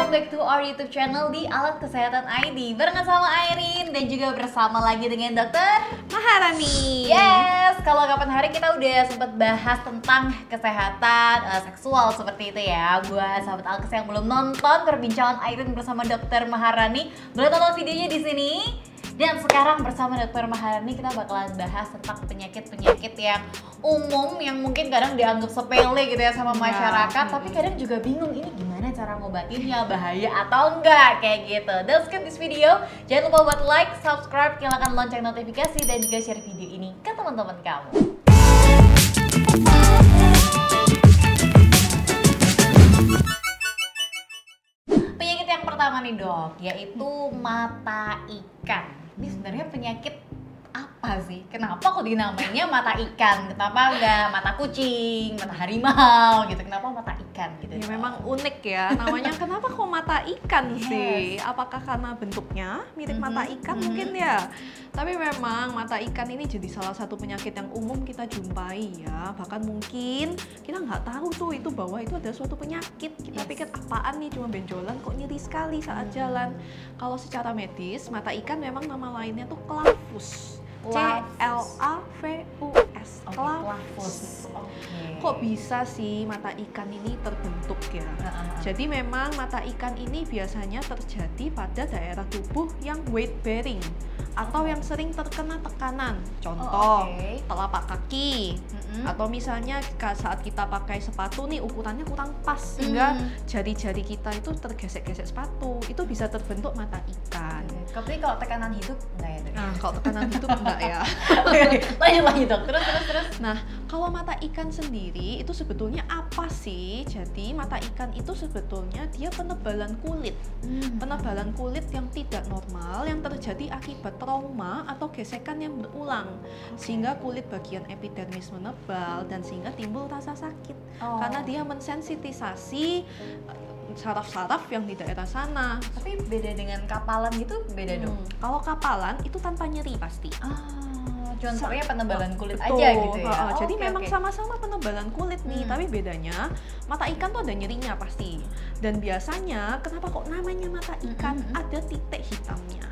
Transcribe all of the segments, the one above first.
welcome back to our YouTube channel di Alat Kesehatan ID. Barengan sama Airin dan juga bersama lagi dengan Dokter Maharani. Yes, kalau kapan hari kita udah sempat bahas tentang kesehatan seksual seperti itu ya. Buat sahabat Alkes yang belum nonton perbincangan Airin bersama Dokter Maharani, boleh tonton videonya di sini. Dan sekarang bersama Dokter Maharani kita bakalan bahas tentang penyakit-penyakit yang umum yang mungkin kadang dianggap sepele gitu ya sama masyarakat, tapi kadang juga bingung ini gimana cara ngobatinnya, bahaya atau enggak kayak gitu. Don't skip this video, jangan lupa buat like, subscribe, nyalakan lonceng notifikasi dan juga share video ini ke teman-teman kamu. Penyakit yang pertama nih dok, yaitu mata ikan. Ini sebenarnya penyakit apa sih? Kenapa kok dinamainya mata ikan? Kenapa enggak mata kucing, mata harimau gitu? Kenapa mata ikan gitu? Ya memang unik ya namanya. Kenapa kok mata ikan sih? Apakah karena bentuknya mirip mata ikan mungkin ya? Tapi memang mata ikan ini jadi salah satu penyakit yang umum kita jumpai ya. Bahkan mungkin kita nggak tahu tuh itu bahwa itu ada suatu penyakit. Kita pikir apaan nih, cuma benjolan kok nyeri sekali saat jalan. Kalau secara medis mata ikan memang nama lainnya tuh clavus. C-L-A-V-U-S. Clavus. Kok bisa sih mata ikan ini terbentuk ya? Jadi memang mata ikan ini biasanya terjadi pada daerah tubuh yang weight bearing atau yang sering terkena tekanan. Contoh, telapak kaki. Atau misalnya saat kita pakai sepatu nih ukurannya kurang pas sehingga jari-jari kita itu tergesek-gesek sepatu. Itu bisa terbentuk mata ikan. Tapi kalau tekanan hidup enggak ya dok? Nah, kalau tekanan hidup enggak ya. Lanjut dok, terus. Nah, kalau mata ikan sendiri itu sebetulnya apa sih? Jadi mata ikan itu sebetulnya dia penebalan kulit. Penebalan kulit yang tidak normal yang terjadi akibat trauma atau gesekan yang berulang. Sehingga kulit bagian epidermis menebal dan sehingga timbul rasa sakit. Karena dia mensensitisasi saraf-saraf yang di daerah sana. Tapi beda dengan kapalan gitu, beda dong? Kalau kapalan itu tanpa nyeri pasti. Contohnya penebalan kulit Betul. aja gitu ya? Jadi memang sama-sama penebalan kulit nih, tapi bedanya mata ikan tuh ada nyerinya pasti. Dan biasanya kenapa kok namanya mata ikan, ada titik hitamnya.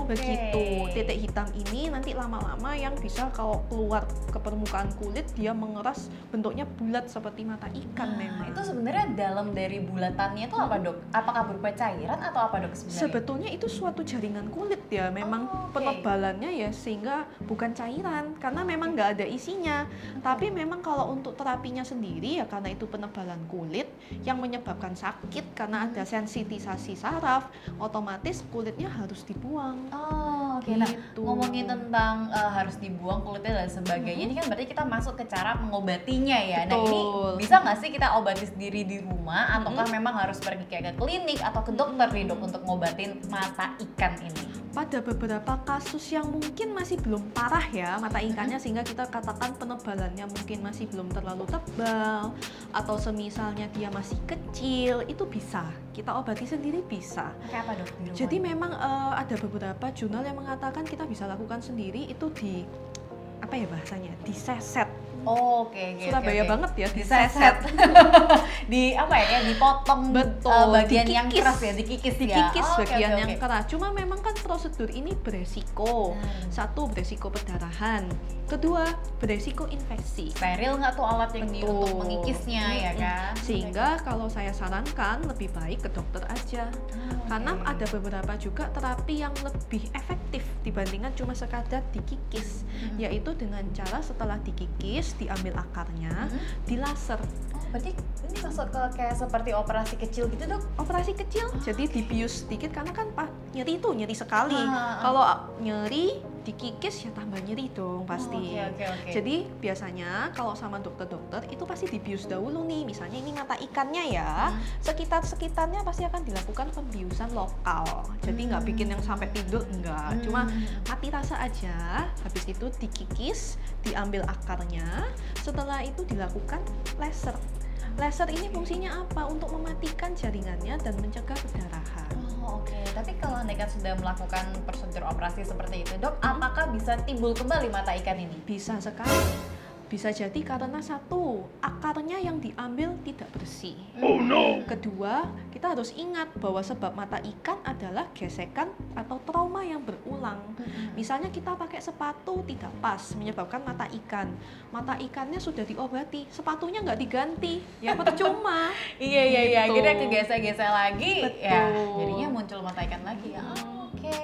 Begitu, titik hitam ini nanti lama-lama yang bisa kalau keluar ke permukaan kulit dia mengeras, bentuknya bulat seperti mata ikan. Memang itu sebenarnya dalam dari bulatannya itu apa dok? Apakah berupa cairan atau apa dok sebenarnya? Sebetulnya itu suatu jaringan kulit ya, memang penebalannya ya, sehingga bukan cairan karena memang nggak ada isinya. Tapi memang kalau untuk terapinya sendiri ya karena itu penebalan kulit yang menyebabkan sakit karena ada sensitisasi saraf, otomatis kulitnya harus dibuang. Nah ngomongin tentang harus dibuang kulitnya dan sebagainya, ini kan berarti kita masuk ke cara mengobatinya ya. Betul. Nah ini bisa nggak sih kita obati sendiri di rumah ataukah memang harus pergi kayak ke klinik atau ke dokter nih dok untuk ngobatin mata ikan ini? Pada beberapa kasus yang mungkin masih belum parah ya mata ikannya, sehingga kita katakan penebalannya mungkin masih belum terlalu tebal atau semisalnya dia masih kecil, itu bisa kita obati sendiri, bisa. Kayak apa dok? Jadi memang ada beberapa jurnal yang mengatakan kita bisa lakukan sendiri itu di apa ya bahasanya, diseset. Surabaya banget ya, diseset. Di apa ya, dipotong. Betul, bagian yang keras ya, dikikis bagian yang keras. Cuma memang kan prosedur ini beresiko. Satu, beresiko perdarahan. Kedua, beresiko infeksi. Steril nggak tuh alat yang untuk mengikisnya ya kan? Sehingga kalau saya sarankan lebih baik ke dokter aja. Karena ada beberapa juga terapi yang lebih efektif dibandingkan cuma sekadar dikikis, yaitu dengan cara setelah dikikis diambil akarnya, dilaser. Berarti ini masuk ke kayak seperti operasi kecil gitu dok? Operasi kecil, jadi dibius sedikit karena kan nyeri sekali. Kalau nyeri dikikis ya tambah nyeri dong pasti. Jadi biasanya kalau sama dokter-dokter itu pasti dibius dahulu nih. Misalnya ini mata ikannya ya, sekitarnya pasti akan dilakukan pembiusan lokal. Jadi nggak bikin yang sampai tidur, enggak. Cuma mati rasa aja. Habis itu dikikis, diambil akarnya. Setelah itu dilakukan laser. Laser ini fungsinya apa? Untuk mematikan jaringannya dan mencegah perdarahan. Tapi kalau Anda kan sudah melakukan prosedur operasi seperti itu, dok, apakah bisa timbul kembali mata ikan ini? Bisa sekali. Bisa jadi karena satu, akarnya yang diambil tidak bersih. Oh no. Kedua, kita harus ingat bahwa sebab mata ikan adalah gesekan atau trauma yang berulang. Misalnya kita pakai sepatu tidak pas, menyebabkan mata ikan. Mata ikannya sudah diobati, sepatunya nggak diganti, ya percuma. Iya, akhirnya kegesek-gesek lagi. Betul. Ya, jadinya muncul mata ikan lagi ya. Oke.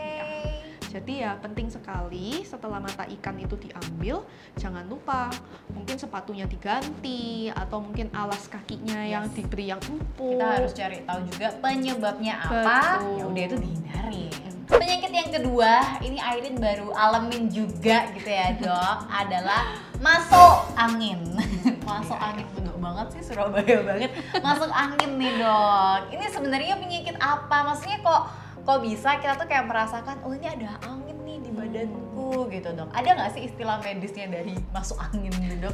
Jadi ya penting sekali setelah mata ikan itu diambil, jangan lupa mungkin sepatunya diganti atau mungkin alas kakinya yang diberi yang empuk. Kita harus cari tahu juga penyebabnya apa. Ya udah itu dihindari. Penyakit yang kedua, ini Airin baru alamin juga gitu ya dok, adalah masuk angin. Masuk angin, bener banget sih, Surabaya banget. Masuk angin nih dok. Ini sebenarnya penyakit apa? Maksudnya kok bisa kita tuh kayak merasakan, oh ini ada angin nih di badanku gitu dok. Ada nggak sih istilah medisnya dari masuk angin gitu dok?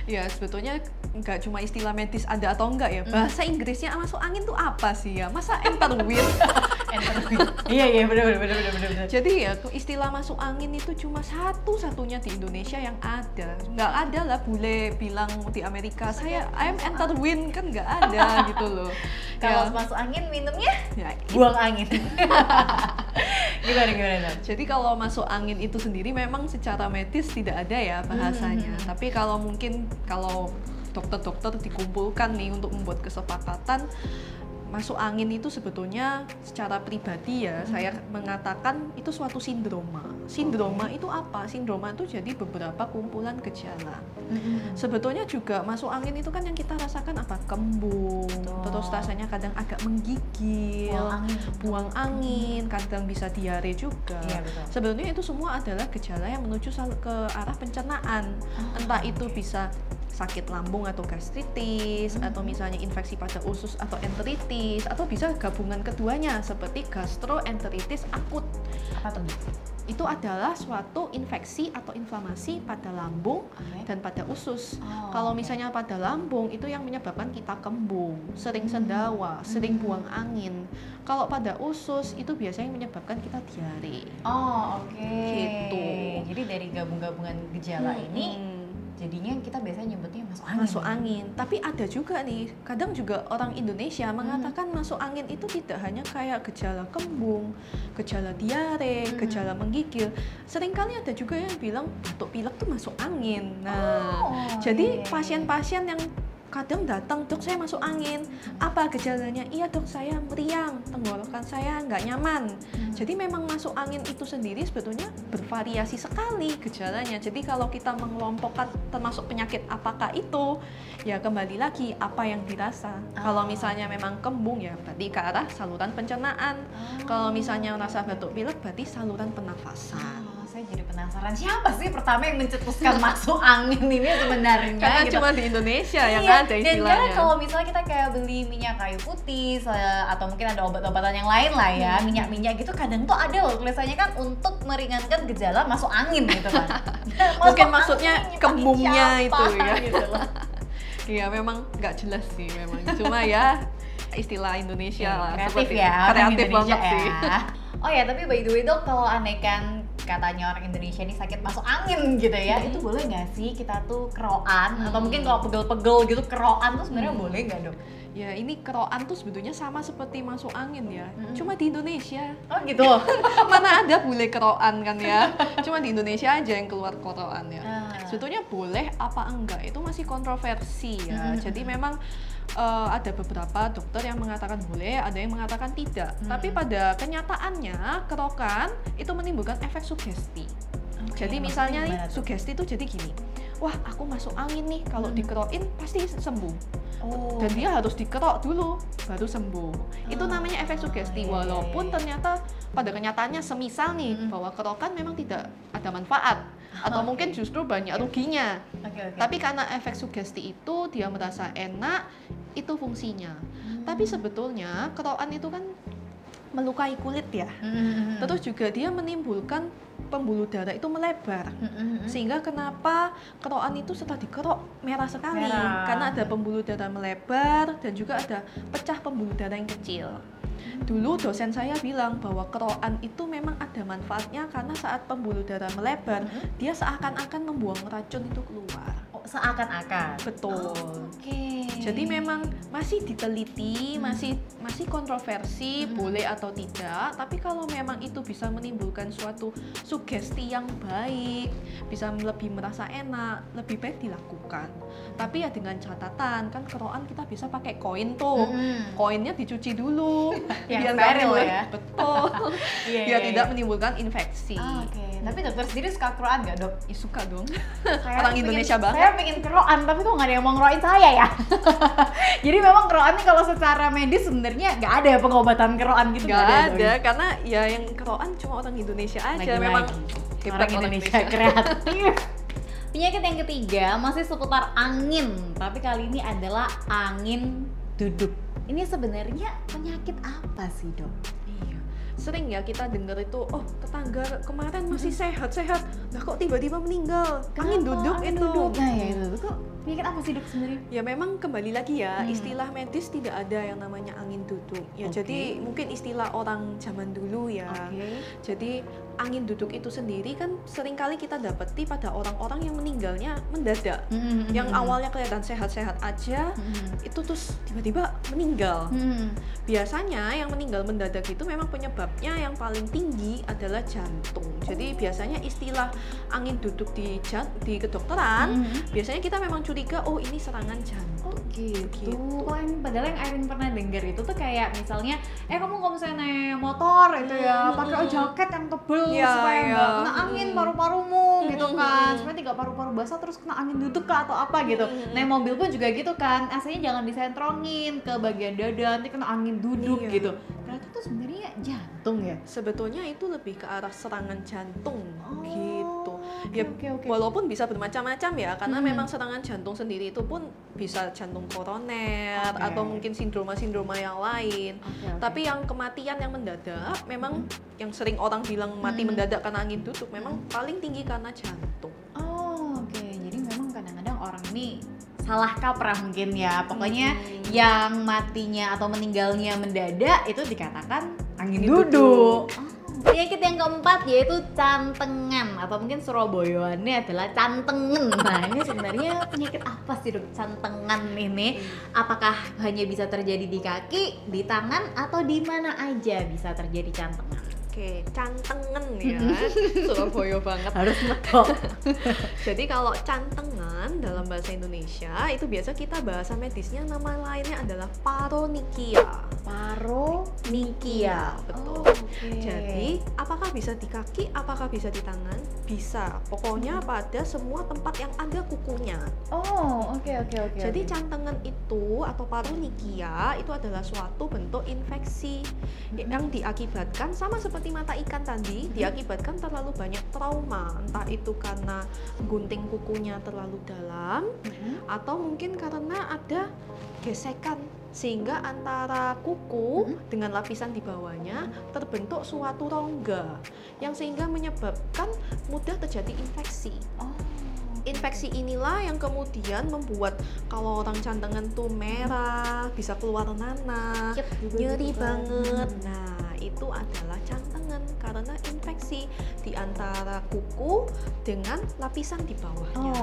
Ya sebetulnya nggak cuma istilah medis ada atau enggak ya, bahasa Inggrisnya masuk angin tuh apa sih ya? Masa enter wind? Enter wind. Iya benar. Jadi ya istilah masuk angin itu cuma satu-satunya di Indonesia yang ada. Nggak ada lah bule bilang di Amerika saya I'm enter wind, kan nggak ada gitu loh. Kalau Ya. masuk angin minumnya Ya, buang angin. Gimana? Jadi kalau masuk angin itu sendiri memang secara medis tidak ada ya bahasanya. Tapi kalau mungkin kalau dokter-dokter dikumpulkan nih untuk membuat kesepakatan, masuk angin itu sebetulnya secara pribadi ya saya mengatakan itu suatu sindroma. Sindroma itu apa? Sindroma itu jadi beberapa kumpulan gejala. Sebetulnya juga masuk angin itu kan yang kita rasakan apa? Kembung, terus rasanya kadang agak menggigil, buang angin, kadang bisa diare juga. Iya, betul. Sebetulnya itu semua adalah gejala yang menuju ke arah pencernaan. Entah itu bisa sakit lambung atau gastritis, atau misalnya infeksi pada usus atau enteritis, atau bisa gabungan keduanya seperti gastroenteritis akut. Apa tuh? Itu adalah suatu infeksi atau inflamasi pada lambung dan pada usus. Kalau misalnya pada lambung itu yang menyebabkan kita kembung, sering sendawa, sering buang angin. Kalau pada usus itu biasanya menyebabkan kita diare. Oh, oke. Gitu. Jadi dari gabung-gabungan gejala ini jadinya kita biasanya nyebutnya masuk angin. Masuk angin. Tapi ada juga nih, kadang juga orang Indonesia mengatakan masuk angin itu tidak hanya kayak gejala kembung, gejala diare, gejala menggigil. Seringkali ada juga yang bilang batuk pilek tuh masuk angin. Nah, jadi pasien-pasien yang kadang datang, dok saya masuk angin, apa gejalanya? Iya dok, saya meriang, tenggorokan saya nggak nyaman. Jadi memang masuk angin itu sendiri sebetulnya bervariasi sekali gejalanya. Jadi kalau kita mengelompokkan termasuk penyakit apakah itu, ya kembali lagi apa yang dirasa. Kalau misalnya memang kembung ya berarti ke arah saluran pencernaan. Kalau misalnya rasa batuk pilek berarti saluran pernafasan. Saya jadi penasaran siapa sih pertama yang mencetuskan masuk angin ini sebenarnya? Karena gitu. cuma di Indonesia yang Iya, ada dan istilahnya. kan kalau misalnya kita kayak beli minyak kayu putih atau mungkin ada obat-obatan yang lain lah ya, minyak-minyak gitu kadang tuh ada loh tulisannya kan untuk meringankan gejala masuk angin gitu kan. Mungkin maksudnya angin, kembungnya siapa, itu ya. Gitu loh. Iya memang nggak jelas sih memang. Cuma ya istilah Indonesia lah. Kreatif seperti ya, orang kreatif Indonesia banget sih. ya. Oh ya, tapi by the way dok, kalau aneh kan katanya orang Indonesia ini sakit masuk angin gitu ya, itu boleh nggak sih kita tuh keroan atau mungkin kalau pegel-pegel gitu keroan tuh sebenarnya boleh nggak dok? Ya ini keroan tuh sebetulnya sama seperti masuk angin ya, cuma di Indonesia. Oh gitu. Mana ada bule keroan kan ya, cuma di Indonesia aja yang keluar keroan ya. Sebetulnya boleh apa enggak itu masih kontroversi ya. Jadi memang ada beberapa dokter yang mengatakan boleh, ada yang mengatakan tidak. Tapi pada kenyataannya kerokan itu menimbulkan efek sugesti. Jadi misalnya nih, sugesti itu jadi gini, wah aku masuk angin nih, kalau dikerokin pasti sembuh. Dan dia harus dikerok dulu baru sembuh. Itu namanya efek sugesti. Walaupun ternyata pada kenyataannya semisal nih bahwa kerokan memang tidak ada manfaat atau mungkin justru banyak ruginya. Tapi karena efek sugesti itu dia merasa enak, itu fungsinya. Tapi sebetulnya kerokan itu kan melukai kulit ya. Terus juga dia menimbulkan pembuluh darah itu melebar. Sehingga kenapa kerokan itu setelah dikerok merah sekali? Karena ada pembuluh darah melebar dan juga ada pecah pembuluh darah yang kecil. Dulu dosen saya bilang bahwa keroan itu memang ada manfaatnya karena saat pembuluh darah melebar, dia seakan-akan membuang racun itu keluar. Oh, seakan-akan. Betul. Oke. Jadi memang masih diteliti, masih kontroversi boleh atau tidak. Tapi kalau memang itu bisa menimbulkan suatu sugesti yang baik, bisa lebih merasa enak, lebih baik dilakukan. Tapi ya dengan catatan, kan keroan kita bisa pakai koin tuh. Koinnya dicuci dulu. Yang steril ya. Betul. Biar tidak menimbulkan infeksi. Oke. Tapi dokter sendiri suka keroan nggak, Dok? Ya, suka dong. Orang Indonesia banget. Saya pengen keroan, tapi kok nggak ada yang mau ngeroin saya ya. Jadi memang keroan ini kalau secara medis sebenarnya nggak ada pengobatan keroan gitu. Nggak ada, karena ya yang keroan cuma orang Indonesia aja. Lagi-lagi. Memang hebat orang Indonesia kreatif. Penyakit yang ketiga masih seputar angin, tapi kali ini adalah angin duduk. Ini sebenarnya penyakit apa sih, Dok? Iya, sering ya kita dengar itu, oh tetangga kemarin masih sehat-sehat, nah kok tiba-tiba meninggal, angin duduk angin itu. duduk. Nah ya itu kok penyakit apa sih, Dok, sebenarnya? Ya memang kembali lagi ya, istilah medis tidak ada yang namanya angin duduk. Ya jadi mungkin istilah orang zaman dulu ya. Jadi angin duduk itu sendiri kan seringkali kita dapati pada orang-orang yang meninggalnya mendadak. Yang awalnya kelihatan sehat-sehat aja, itu terus tiba-tiba meninggal. Biasanya yang meninggal mendadak itu memang penyebabnya yang paling tinggi adalah jantung. Jadi biasanya istilah angin duduk di kedokteran, biasanya kita memang curiga, oh ini serangan jantung. Oh gitu. Oh, padahal yang Irene pernah dengar itu tuh kayak misalnya, kamu kalau misalnya naik motor itu ya pakai jaket yang tebel supaya nggak kena angin paru-parumu gitu kan, supaya tidak paru-paru basah terus kena angin duduk kah atau apa gitu. Naik mobil pun juga gitu kan, AC-nya jangan disentrongin ke bagian dada nanti kena angin duduk gitu. Berarti itu sebenarnya jantung ya? Sebetulnya itu lebih ke arah serangan jantung gitu. Ya walaupun bisa bermacam-macam ya, karena memang serangan jantung sendiri itu pun bisa jantung koroner atau mungkin sindroma-sindroma yang lain. Tapi yang kematian yang mendadak memang yang sering orang bilang mati mendadak karena angin duduk memang paling tinggi karena jantung. Jadi memang kadang-kadang orang ini salah kaprah mungkin ya. Pokoknya yang matinya atau meninggalnya mendadak itu dikatakan angin duduk. Penyakit yang keempat yaitu cantengan atau mungkin Surabayaan adalah cantengen. Nah ini sebenarnya penyakit apa sih, Dok? Cantengan ini apakah hanya bisa terjadi di kaki, di tangan, atau di mana aja bisa terjadi cantengan? Oke, cantengen ya, Surabaya banget. Harus betul. Jadi kalau cantengan dalam bahasa Indonesia itu biasa kita bahasa medisnya nama lainnya adalah paronychia. Paronychia, betul. Jadi apakah bisa di kaki, apakah bisa di tangan? Bisa. Pokoknya pada semua tempat yang ada kukunya. Oke. Jadi cantengan itu atau paronychia itu adalah suatu bentuk infeksi yang diakibatkan sama seperti mata ikan tadi, diakibatkan terlalu banyak trauma, entah itu karena gunting kukunya terlalu dalam atau mungkin karena ada gesekan sehingga antara kuku dengan lapisan di bawahnya terbentuk suatu rongga yang sehingga menyebabkan mudah terjadi infeksi. Infeksi inilah yang kemudian membuat kalau orang cantengan tuh merah, bisa keluar nanah, nyeri banget. Nah, itu adalah cantengan karena infeksi di antara kuku dengan lapisan di bawahnya.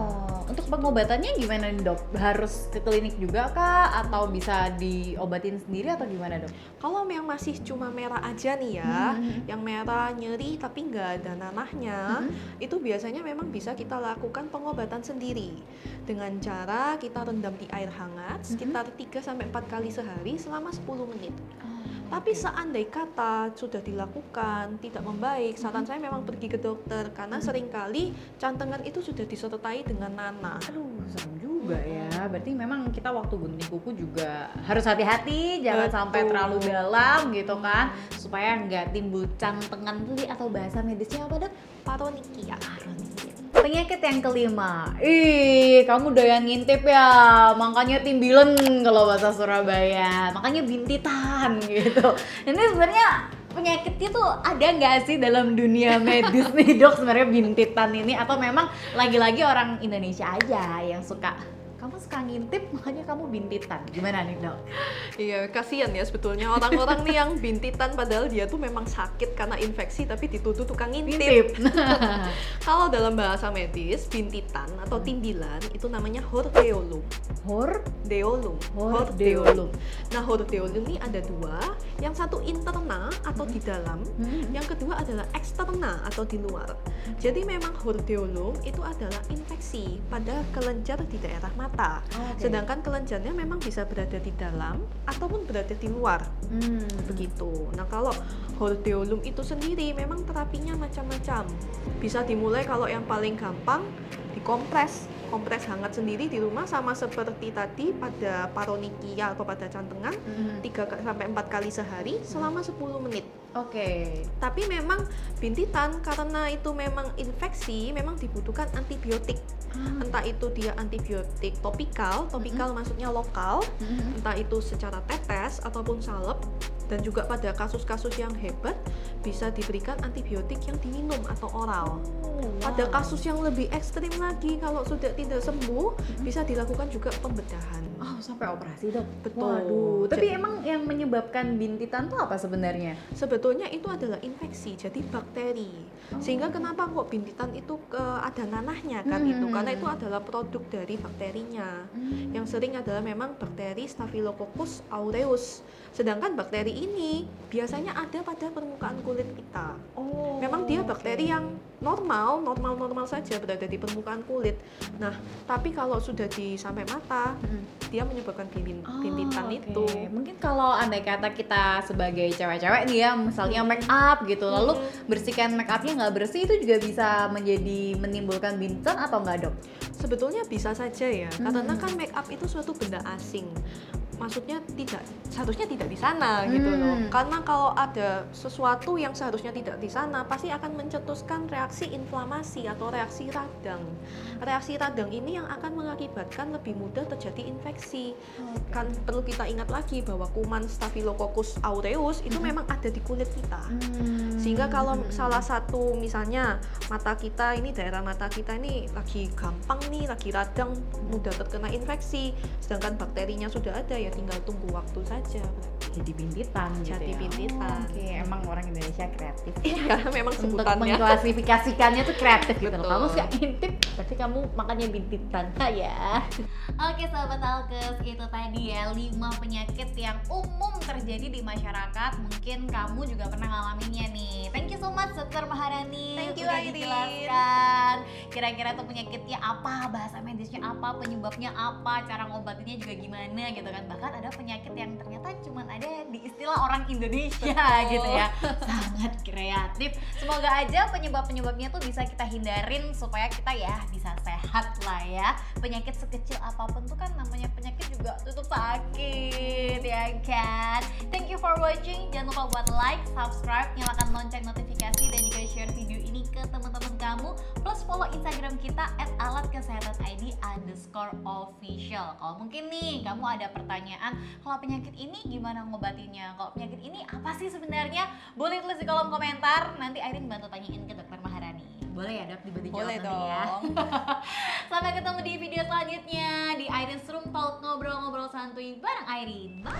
Untuk pengobatannya gimana nih, Dok? Harus ke klinik juga kah atau bisa diobatin sendiri atau gimana, Dok? Kalau yang masih cuma merah aja nih ya, yang merah nyeri tapi nggak ada nanahnya, itu biasanya memang bisa kita lakukan pengobatan sendiri dengan cara kita rendam di air hangat sekitar 3-4 kali sehari selama 10 menit. Tapi seandai kata sudah dilakukan tidak membaik, saran saya memang pergi ke dokter karena seringkali cantengan itu sudah disertai dengan nanah. Aduh, serem juga ya. Berarti memang kita waktu gunting kuku juga harus hati-hati, jangan sampai terlalu dalam gitu kan, supaya nggak timbul cantengan tuli atau bahasa medisnya apa, Dok? Paronychia. Penyakit yang kelima, kamu doyan ngintip ya, makanya timbilen kalau bahasa Surabaya, makanya bintitan gitu. Ini sebenarnya penyakitnya tuh ada nggak sih dalam dunia medis nih, Dok, sebenarnya bintitan ini, atau memang lagi-lagi orang Indonesia aja yang suka kamu suka ngintip makanya kamu bintitan. Gimana nih dok? Iya, kasihan ya sebetulnya orang-orang nih yang bintitan padahal dia tuh memang sakit karena infeksi tapi dituduh tukang ngintip. Kalau dalam bahasa medis, bintitan atau timbilan itu namanya hordeolum. Hordeolum. Nah, hordeolum ini ada dua, yang satu interna atau di dalam, yang kedua adalah eksterna atau di luar. Jadi memang hordeolum itu adalah infeksi pada kelenjar di daerah mata. Sedangkan kelenjarnya memang bisa berada di dalam ataupun berada di luar. Begitu. Nah, kalau hordeolum itu sendiri memang terapinya macam-macam. Bisa dimulai kalau yang paling gampang dikompres hangat sendiri di rumah, sama seperti tadi pada paronychia atau pada cantengan, 3-4 kali sehari selama 10 menit. Tapi memang bintitan karena itu memang infeksi, memang dibutuhkan antibiotik. Entah itu dia antibiotik topikal maksudnya lokal, entah itu secara tetes ataupun salep, dan juga pada kasus-kasus yang hebat bisa diberikan antibiotik yang diminum atau oral. Pada kasus yang lebih ekstrim lagi, kalau sudah tidak sembuh, bisa dilakukan juga pembedahan. Sampai operasi dok? Betul. Waduh, tapi emang yang menyebabkan bintitan itu apa sebenarnya? Sebetulnya itu adalah infeksi, jadi bakteri. Sehingga kenapa kok bintitan itu ada nanahnya kan itu? Karena itu adalah produk dari bakterinya. Yang sering adalah memang bakteri Staphylococcus aureus. Sedangkan bakteri ini biasanya ada pada permukaan kulit kita. Memang dia bakteri yang normal saja berada di permukaan kulit. Nah, tapi kalau sudah sampai mata, dia menyebabkan bintitan itu. Mungkin kalau andai kata kita sebagai cewek-cewek nih ya, misalnya make up gitu, lalu bersihkan make upnya nggak bersih, itu juga bisa menimbulkan bintitan atau nggak dok? Sebetulnya bisa saja ya, karena kan make up itu suatu benda asing. Maksudnya seharusnya tidak di sana gitu loh. Karena kalau ada sesuatu yang seharusnya tidak di sana, pasti akan mencetuskan reaksi inflamasi atau reaksi radang. Reaksi radang ini yang akan mengakibatkan lebih mudah terjadi infeksi. Kan perlu kita ingat lagi bahwa kuman Staphylococcus aureus itu memang ada di kulit kita. Sehingga kalau salah satu misalnya mata kita ini, daerah mata kita ini lagi gampang nih, lagi radang, mudah terkena infeksi, sedangkan bakterinya sudah ada, ya tinggal tunggu waktu saja. Jadi bintitan gitu ya? Bintitan. Emang orang Indonesia kreatif. Iya, memang untuk sebutannya. mengklasifikasikannya tuh kreatif gitu loh. Betul. Kamu suka intip, berarti kamu makanya bintitan ya. Oke sahabat Alkes, itu tadi ya 5 penyakit yang umum terjadi di masyarakat. Mungkin kamu juga pernah ngalaminnya nih. Thank you so much Dr. Maharani. Thank you, udah Airin. dijelaskan kira-kira tuh penyakitnya apa, bahasa medisnya apa, penyebabnya apa, cara ngobatinnya juga gimana gitu kan. Bahkan ada penyakit yang ternyata cuman ada di istilah orang Indonesia gitu ya. Sangat kreatif. Semoga aja penyebab-penyebabnya tuh bisa kita hindarin supaya kita ya bisa sehat lah ya. Penyakit sekecil apapun tuh kan namanya penyakit juga tutup sakit ya kan. Thank you for watching. Jangan lupa buat like, subscribe, nyalakan lonceng notifikasi, dan juga share video ini ke teman-teman kamu. Plus follow Instagram kita @alatkesehatan_id_official. Kalau mungkin nih kamu ada pertanyaan, kalau penyakit ini gimana ngobatinnya? Kalau penyakit ini apa sih sebenarnya? Boleh tulis di kolom komentar. Nanti Airin bantu tanyain ke Dr. Maharani. Boleh ya dok, dibantu jawab Boleh nanti dong. ya. Sampai ketemu di video selanjutnya di Airin's Room Talk, ngobrol-ngobrol santuy bareng Airin. Bye.